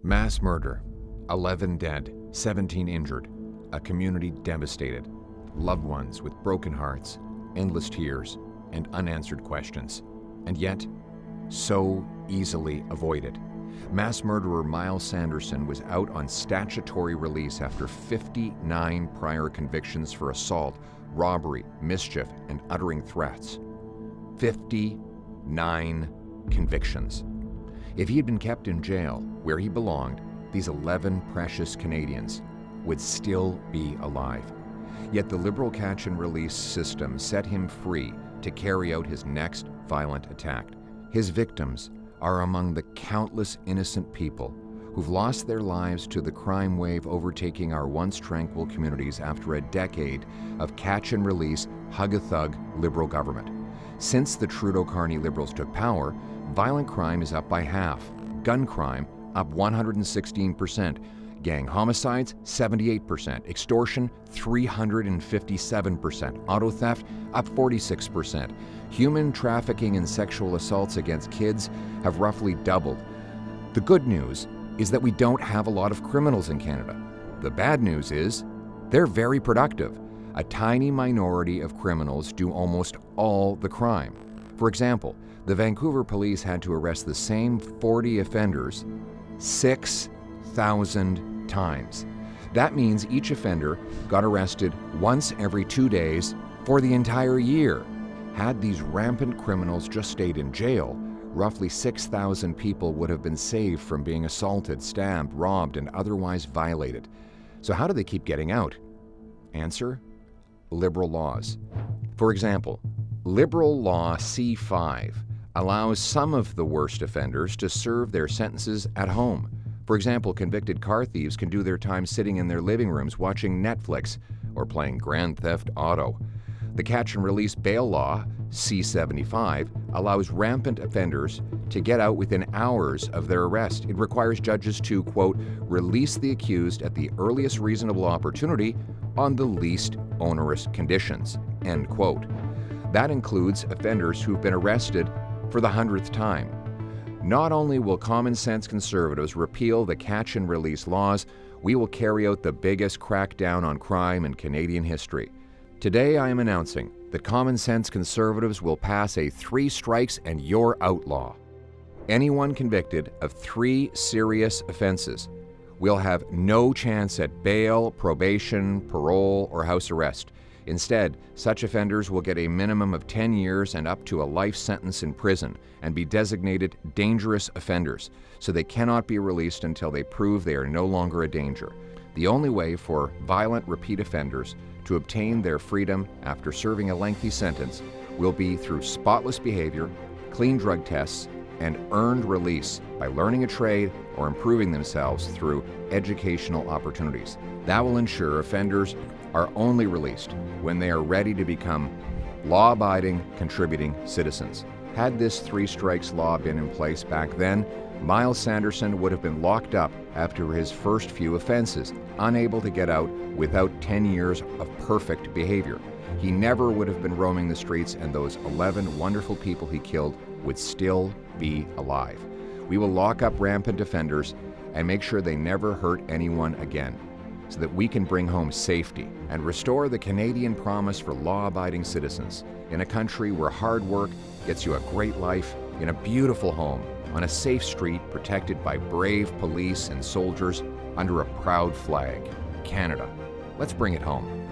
Mass murder, 11 dead, 17 injured, a community devastated, loved ones with broken hearts, endless tears, and unanswered questions, and yet so easily avoided. Mass murderer Miles Sanderson was out on statutory release after 59 prior convictions for assault, robbery, mischief, and uttering threats. 59 convictions. If he had been kept in jail where he belonged, these 11 precious Canadians would still be alive. Yet the Liberal catch and release system set him free to carry out his next violent attack. His victims are among the countless innocent people who've lost their lives to the crime wave overtaking our once tranquil communities after a decade of catch and release, hug-a-thug Liberal government. Since the Trudeau-Carney Liberals took power, violent crime is up by half, gun crime up 116%, gang homicides 78%, extortion 357%, auto theft up 46%. Human trafficking and sexual assaults against kids have roughly doubled. The good news is that we don't have a lot of criminals in Canada. The bad news is they're very productive. A tiny minority of criminals do almost all the crime. For example, the Vancouver police had to arrest the same 40 offenders 6,000 times. That means each offender got arrested once every 2 days for the entire year. Had these rampant criminals just stayed in jail, roughly 6,000 people would have been saved from being assaulted, stabbed, robbed, and otherwise violated. So how do they keep getting out? Answer: Liberal laws. For example, Liberal Law C-5 allows some of the worst offenders to serve their sentences at home. For example, convicted car thieves can do their time sitting in their living rooms watching Netflix or playing Grand Theft Auto. The catch and release bail law, C-75, allows rampant offenders to get out within hours of their arrest. It requires judges to, quote, release the accused at the earliest reasonable opportunity on the least onerous conditions, end quote. That includes offenders who've been arrested for the 100th time. Not only will common sense conservatives repeal the catch and release laws, we will carry out the biggest crackdown on crime in Canadian history. Today I am announcing that common sense conservatives will pass a 3 strikes and you're out law. Anyone convicted of 3 serious offenses will have no chance at bail, probation, parole, or house arrest. Instead, such offenders will get a minimum of 10 years and up to a life sentence in prison and be designated dangerous offenders, so they cannot be released until they prove they are no longer a danger. The only way for violent repeat offenders to obtain their freedom after serving a lengthy sentence will be through spotless behavior, clean drug tests, and earned release by learning a trade or improving themselves through educational opportunities. That will ensure offenders are only released when they are ready to become law-abiding, contributing citizens. Had this 3 strikes law been in place back then, Miles Sanderson would have been locked up after his first few offenses, unable to get out without 10 years of perfect behavior. He never would have been roaming the streets, and those 11 wonderful people he killed would still be alive. We will lock up rampant offenders and make sure they never hurt anyone again, so that we can bring home safety and restore the Canadian promise for law-abiding citizens in a country where hard work gets you a great life, in a beautiful home, on a safe street protected by brave police and soldiers under a proud flag. Canada. Let's bring it home.